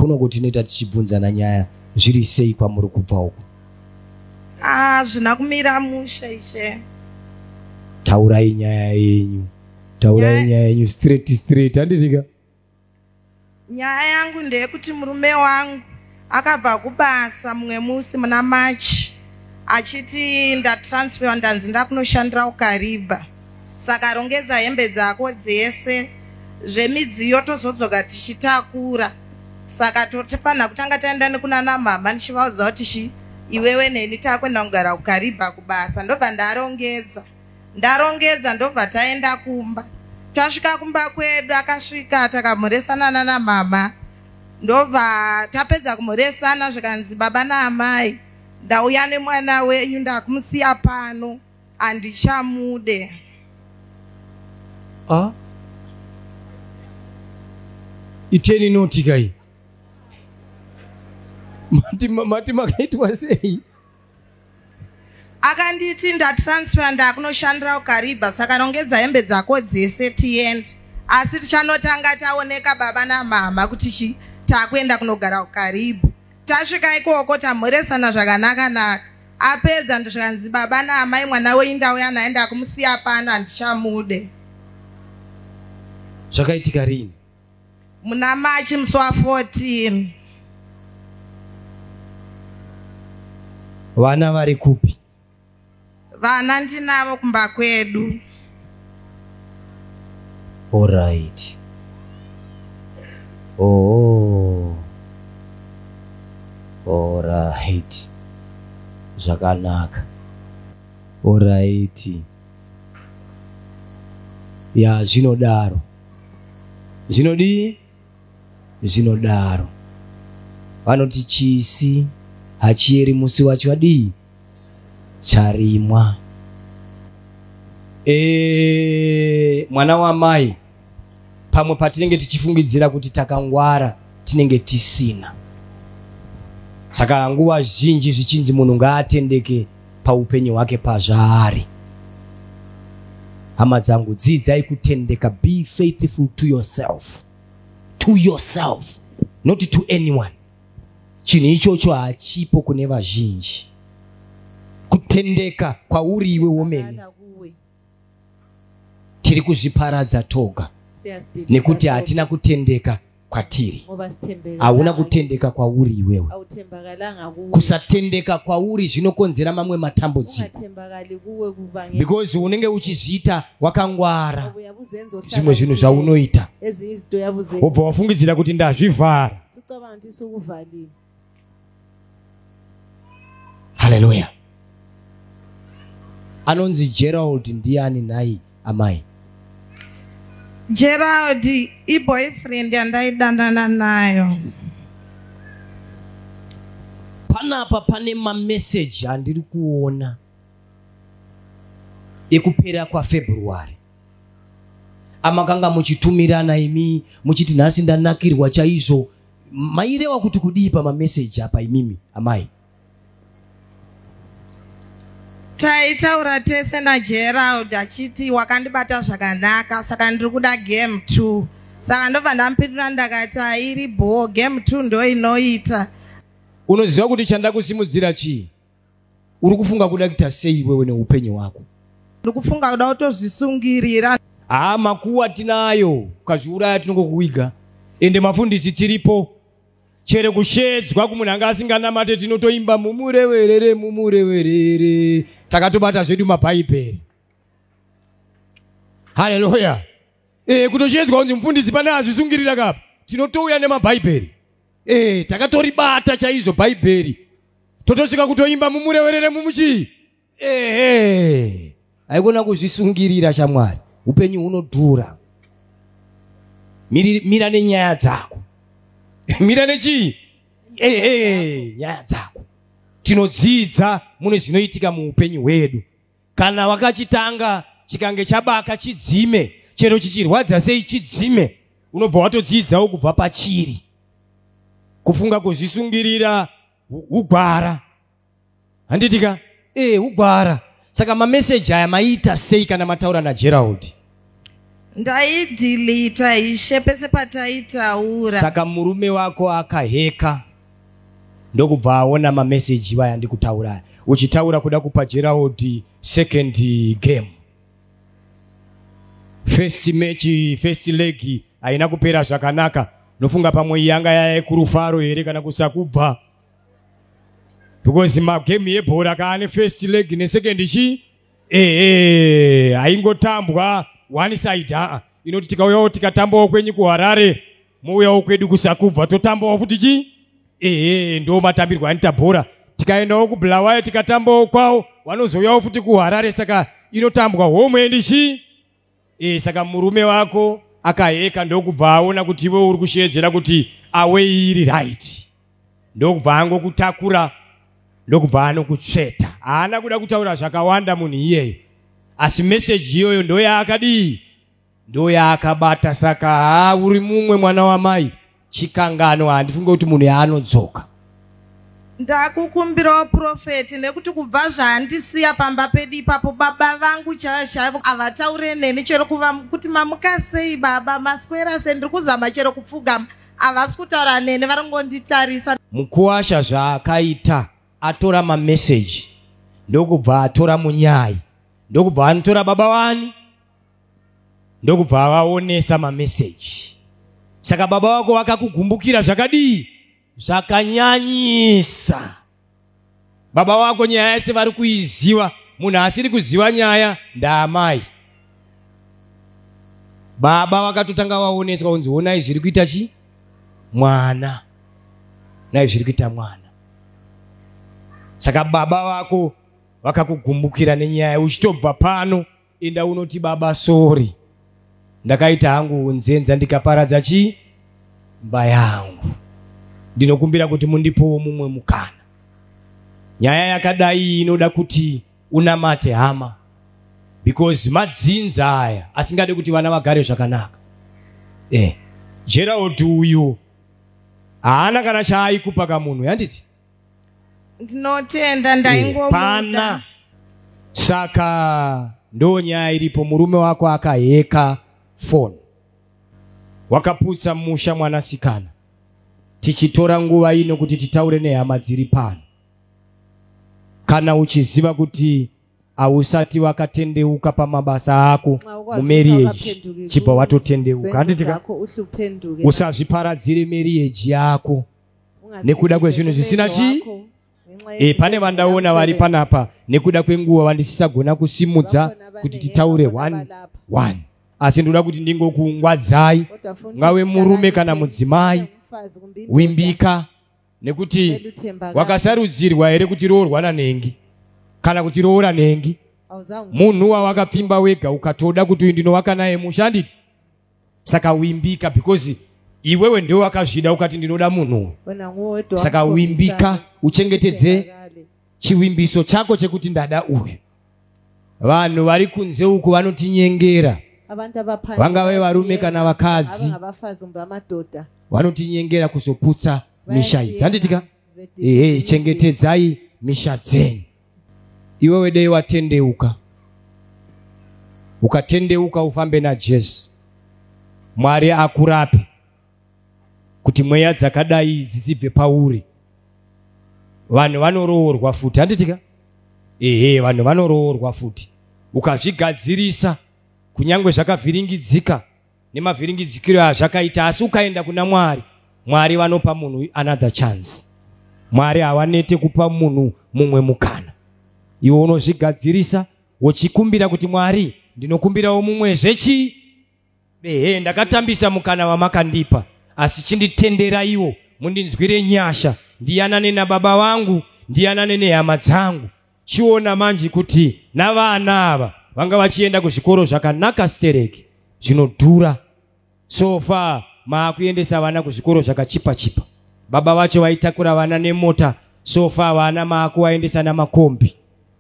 kuno kuti neta tichibvunzana nyaya zviri sei kwamuri kubva uko. Zvina kumira musha ishe. Taurai nyaya yenyu. Taurai nyaya yenyu straight handitika. Nyaya yangu ndeyekuti murume wangu akabva kubasa mumwe musi muna March achiti ndatransfer ndanzi ndakunoshandira kuKariba. Saka rongedza hembe dzako dzese zvemidziyo tozodzoka tichitakura. Saka totipana kutanga taenda nekunana mama ndichivaudza kuti iwewe neni takwenda kugara kuKariba kubasa. Ndobva ndarongedza ndobva taenda kumba. Tasvika kumba kwedu akasvika takamuresana nana mama. Ndobva tapedza kumuresana zvikanzi baba naamai ndauya nemwana wenyu ndakumusiya pano handichamude. Iteni notika iyi. Mati makaitwa sei? Akanditi ndatransfer ndakunoshandira kuKariba saka rongedza hembe dzako dzese tiende. Asi tichanotanga taoneka baba namama kuti takwenda kunogara kuKariba. Tasvika ikoko tamuresana zvakanaka. Apedza ndozvikanzi baba naamai mwana wenyu ndauya naye ndakumusiya pano handichamude. Zvakaitika rini? Muna March musi wa14. Vana vari kupi? Vana ndinavo kumba kwedu. All right. All right. Zvakanaka. All right. Ya zvinodaro. Zvinodii? Zvinodaro. Vanoti chisi hachieri musi wacho adii charimwa. Mwana wamai pamwe patinenge tichifungidzira kuti takangwara tinenge tisina. Saka nguva zhinji zvichinzi munhu ngaatendeke paupenyu hwake pazvaari. Hama dzangu, dzidzai kutendeka. Be faithful to yourself. To yourself, not to anyone. Chinhu ichocho hachipo kune vazhinji. Kutendeka kwauri iwe womene tiri kuzviparadza toga nekuti hatina kutendeka kwatiri. Hauna kutendeka kwauri iwewe. Kusatendeka kwauri zvinokonzera mamwe matambudziko. Because unenge uchizviita wakangwara zvimwe zvinhu zvaunoita wobva wafungidzira kuti ndazvivhara. Hallelujah. Anonzi Gerald ndiani nai amai? Gerald boyfriend yandaidandana nayo. Panapa pane message andiri kuona ekupera kwa February. Amakanga muchitumirana imi muchiti nhasi ndanakirwa chaizvo. Mairewa kuti kudii message apa imimi amai? Taitaura tese naGerald achiti wakandibata zvakanaka saka ndiri kuda game 2. Saka ndobva ndampindura ndakati iri bo game 2 ndo inoita. Unoziva kuti chandakusimudzira chii? Uri kufunga kuda kuita sei wewe neupenyu hwako? Ndiri kufunga kuda kutozvisungirira. Makuwa tinayo, ukazviuraya tinongokuiga. Ende mafundisi tiripo. Chere kushedzwa kumunhu anga asinganamate tinotoimba mumureverere. Takatobata zvedu mabhaibheri. Haleluya. Kutoshedzwa kunzi mufundisi pane azvisungirira kapa. Tinotouya nemabhaibheri. Takatoribata chaizvo bhaibheri. Totosvika kutoimba mumureverere mumuchi. Haikona kuzvisungirira shamwari. Upenyu hunodhura. Mira nenyaya dzako. Mira nechi? Nyaya dzako. Tinodzidza mune zvinoitika muupenyu hwedu. Kana wakachitanga chikange chabaka chidzime, chero chichirwadza sei chidzime, unobva watodzidzawo kubva pachiri. Kufunga kuzvisungirira ugwara. Handitika? Ugwara. Saka message aya maita sei kana mataura naGerald? Ndaidilita ishe pese pataitaura. Saka murume wako akaheka. Ndokubva aona mameseji vaya ndikutaura. Uchitaura kuda kupa Gerald second game. First match, first leg haina kupera zvakanaka. Nofunga pamwe yanga yaye kurufaro here kana kusakubva. Because magame yebhora kaane first leg ne second chi haingotambwa one side. Inoti tikauyawo tikatambawo kwenyu kuHarare, muuyawo kwedu kusakubva totambawo futi chi ndo matambirwa anita bhora. Tikaendawo kuBulawayo tikatambawo kwawo vanozouyawo futi kuHarare. Saka inotambwa home and chi saka murume wako akaheka ndokubva aona kuti iwe uri kushedzera kuti away iri right. Ndokubva angokutakura, ndokubva anokutsveta. Haana kuda kutaura zvakawanda munhu iyeye, asi message iyoyo ndoyaakadii, ndoyaakabata. Saka uri mumwe mwana wamai, chikangano handifunge kuti munhu yaanodzoka. Ndakukumbirawo profeti nekuti kubva zvandisiya pamba pedu ipapo baba vangu chaivo havataure neni chero kuti mamuka sei baba maswera sei, ndiri kuzama chero kupfugama havasi kutaura neni, varingonditarisa. Mukuwasha zvaakaita atora mameseji, ndokubva atora munyai, ndokubva anotora baba wani, ndokubva avaonesa mameseji. Saka baba wako vakakugumbukira zvakadii, zvakanyanyisa. Baba wako nyaya yese vari kuiziva, munhu asiri kuziva nyaya ndaamai. Baba vakatotanga vaoneswa kunzi onai zviri kuita chi mwana, nai zviri kuita mwana. Saka baba vako vakakugumbukira nenyaya. Uchitobva pano enda unoti baba sorry, ndakaita hangu unzenza ndikaparadza chi mba yangu, ndinokumbira kuti mundipowo mumwe mukana. Nyaya yakadai inoda kuti unamate hama, because madzinza aya asingade kuti vana vagare zvakanaka. Gerald uyu haana kana chaaikupa kamunhu, yanditi ndinotenda ndaingomuda pana. Saka ndo nyaya iripo. Murume wako akaheka phone, wakaputsa musha mwanasikana. Tichitora nguva ino kuti titaure nehama dziri pano. Kana uchiziva kuti hausati wakatendeuka pamabasa ako mumarriage, chibva watotendeuka. Handitika usazviparadzire marriage yako nekuda kwezvinhu zvisina chi. Pane vandaona vari panapa nekuda kwenguva vandisisagona kusimudza kuti titaure one. Asi ndoda kuti ndingokungwadzai, ngave murume kana mudzimai, wimbika. Nekuti wakasarudzirwa here kuti roorwa nanhengi kana kuti roora nhengi. Munhu wawakapfimba wega ukatoda kuti ndinovaka naye musha, nditi. Saka wimbika, because iwewe ndio wakazvida ukati ndinoda munhu. Saka wimbika, uchengetedze chiwimbiso chako chekuti ndada uyu. Vanhu vari kunze uku vanotinyengera, vangave varume kana vakadzi, vanotinyengera kuzoputsa misha idzi. Handitika chengetedzai misha dzenyu. Iwewe dei watendeuka, ukatendeuka ufambe naJesu, Mwari akurape kuti mweya dzakadai dzibve pauri. Vanhu vanoroorwa futi, handitika vanhu vanoroorwa futi. Ukazvigadzirisa kunyangwe zvakavhiringidzika nemavhiringidzikiro azvakaita, asi ukaenda kuna Mwari, Mwari vanopa munhu another chance. Mwari havanete kupa munhu mumwe mukana. Iwe unozvigadzirisa uchikumbira kuti Mwari ndinokumbirawo mumwe zvechi. Ndakatambisa mukana wamakandipa, asi chinditendera iwo mundinzwire nyasha, ndiyanane nababa vangu, ndiyanane nehama dzangu. Chiona manje kuti navana ava vanga vachienda kuzvikoro zvakanaka stereki zvinodhura. So far maakuendesa vana kuzvikoro zvakachipa-chipa. Baba vacho vaitakura vana nemota, so far vana maakuvaendesa namakombi.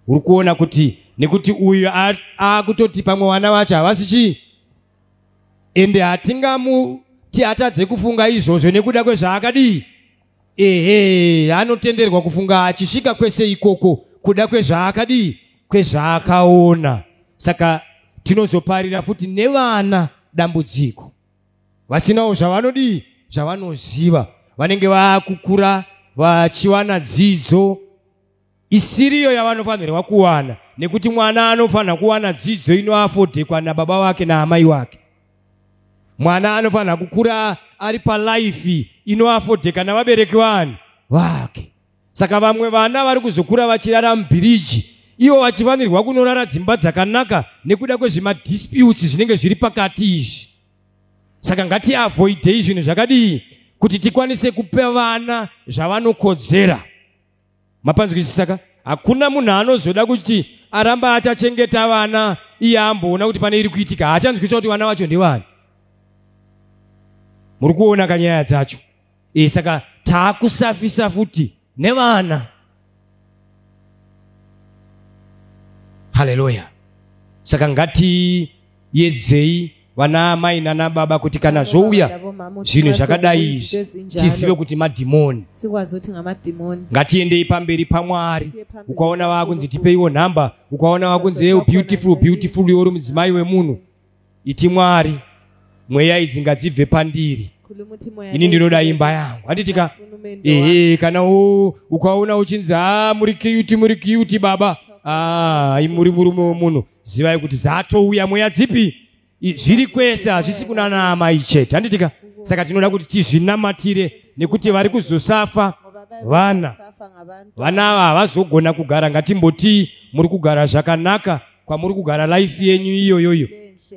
Uri kuona kuti nekuti uyu akutoti pamwe vana vacho havasi chi. Ende hatingamuti atadze kufunga izvozvo nekuda kwezvaakadii. Anotenderwa kufunga achisvika kwese ikoko kuda kwezvaakadii, kwezvaakaona. Saka tinozoparira futi nevana dambudziko, vasinawo zvavanodi zvavanoziva, vanenge vakukura vachiwana dzidzo isiriyo yavanofanirwa kuwana, nekuti mwana anofanira kuwana dzidzo inoafodhekwa nababa wake naamai wake. Mwana anofanira kukura ari palaifi inoafodheka navabereki vake. Saka vamwe vana vari kuzokura vachirara mubhiriji, ivo vachifanirwa kunorara dzimba dzakanaka nekuda kwezvimadisputes zvinenge zviri pakati izvi. Saka ngatiavoidei zvinhu zvakadii kuti tikwanise kupa vana zvavanokodzera. Mapanzwisisa saka hakuna munhu anozoda kuti aramba achachengeta vana iye amboona kuti pane iri kuitika, haachanzwisa kuti vana vacho ndevani. Muri kuona kanyaya dzacho. Saka taakusafisa futi nevana. Haleluya. Saka ngatiedzei vana amai nana baba kuti kana zvouya zvinhu zvakadai tizive kuti madhimoni. Ngatiendei pamberi paMwari. Ukaona vakunzi tipeiwo nhamba, ukaona vakunzi beautiful iwe uri mudzimai wemunhu, iti Mwari, mweya idzi ngadzibve pandiri, ini ndinoda imba yangu. Handitika kana ukaona uchinzi muri cute baba, muri murume wemunhu, zivai kuti zatouya mweya dzipi zviri kwese, hazvisi kunana amai chete. Handitika saka tinoda kuti tizvinamatire, nekuti vari kuzosafa vana ava havazogona kugara. Ngatimboti muri kugara zvakanaka, kwamuri kugara life yenyu iyoyoyo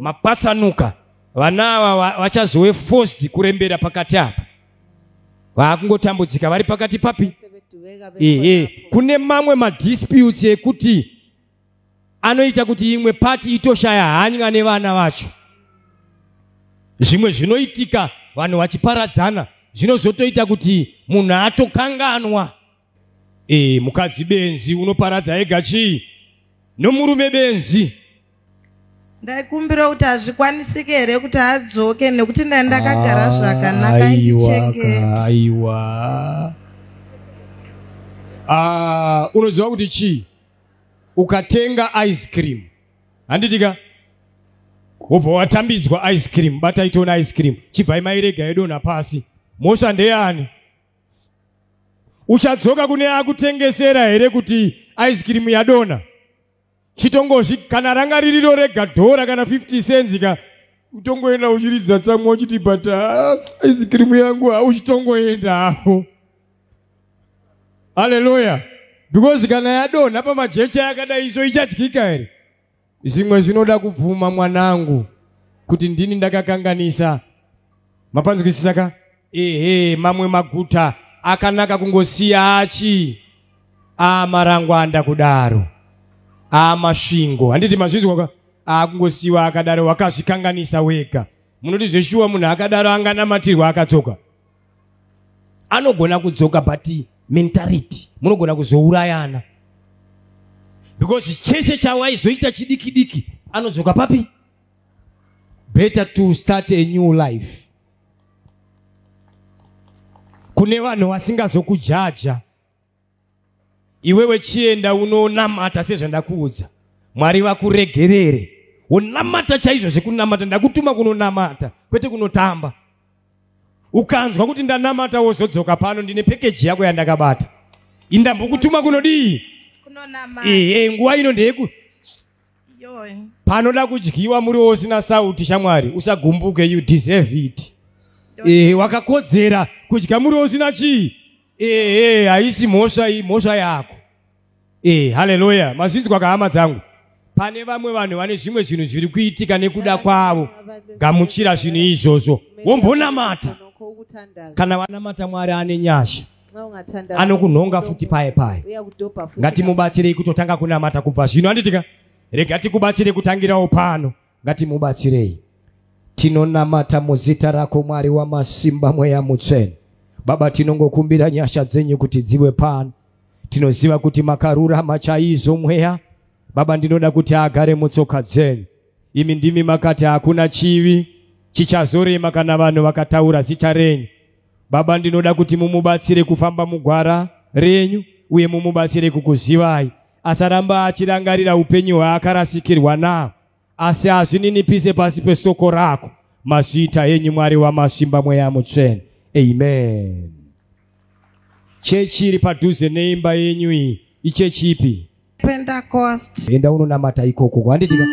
mapatsanuka, vana ava vachazove forced kurembera pakati apa, vakungotambudzika vari pakati papi. Kune mamwe madisputes ekuti anoita kuti imwe pati itoshaya hanya nevana vacho. Zvimwe zvinoitika vanhu vachiparadzana, zvinozotoita kuti munhu atokanganwa. Mukadzi benzi unoparadza ega chii nomurume benzi. Ndaikumbira kuti hazvikwanisike here kuti adzoke, nekuti ndakagara zvakanaka ndichengeta. Aiwa. Unoziva kuti chii? Ukatenga ice cream, handitika, wobva watambidzwa ice cream, bataitona ice cream, chibvai mairega yedonha pasi, mhosva ndeyani? Uchadzoka kune akutengesera here kuti ice cream yadonha? Chitongozvi kana ranga ririro rega dhora kana 50 cents ka utongoenda uchiridza tsamwa uchiti but ice cream yangu hauchitongoenda hapo. Haleluya. Because kana yadonha pamajecha yakadai iso ichadyika here? Zvimwe zvinoda kubvuma mwanangu kuti ndini ndakakanganisa. Mapanzwisisa ka? Mamwe maguta akanaka kungosiya achi amarangwanda kudaro, masvingo. Handiti mazvinzwa kungosiwa akadaro wakazvikanganisa wega. Munoti zveshuwa munhu akadaro anganamatirwa akadzoka? Anogona kudzoka but mentality munogona kuzourayana. Because chese chawaizoita chidiki diki anodzoka papi? Better to start a new life. Kune vanhu vasingazokujaja iwewe chienda unonamata sezvandakuudza, Mwari vakuregerere, unamata chaizvo zvekunamata. Ndakutuma kunonamata kwete kunotamba. Ukanzwa kuti ndanamata wozodzoka pano ndine package yako yandakabata, indambokutuma kunodii? Kunonamata. Nguva ino ndeku panoda kudyiwa muri usina sauti. Shamwari usagumbuke, you deserve it. Wakakodzera kudya muri usina chii? Haisi mhosva, iyi mhosva yako. Haleluya. Mazvinzwa kahama dzangu, pane vamwe vanhu vane zvimwe zvinhu zviri kuitika nekuda kwavo. Gamuchira zvinhu izvozvo wombonamata. Kana vanamata Mwari ane nyasha, anokunhonga futi paye paye. Ngatimubatsirei kutotanga kunamata kubva zvino. Handitika rega tikubatsire kutangirawo pano. Ngatimubatsirei. Tinonamata muzita rako Mwari wamasimba, mweya mutsvene. Baba, tinongokumbira nyasha dzenyu kuti dziwe pano. Tinoziva kuti makarurama chaizvo mweya. Baba, ndinoda kuti agare mutsoka dzenyu. Imi ndimi makati hakuna chivi chichazorema kana vanhu vakataura zita renyu. Baba, ndinoda kuti mumubatsire kufamba mugwara renyu, uye mumubatsire kukuzivai. Asaramba achirangarira upenyu hwaakarasikirwa nawo, asi azvininipise pasi pesoko rako. mazita enyu Mwari wamasimba mweya mutsvene. Amen. Chechi iri padhuze neimba yenyu iyi ichechi ipi? Pentecost. Enda unonamata ikoko. Handitika.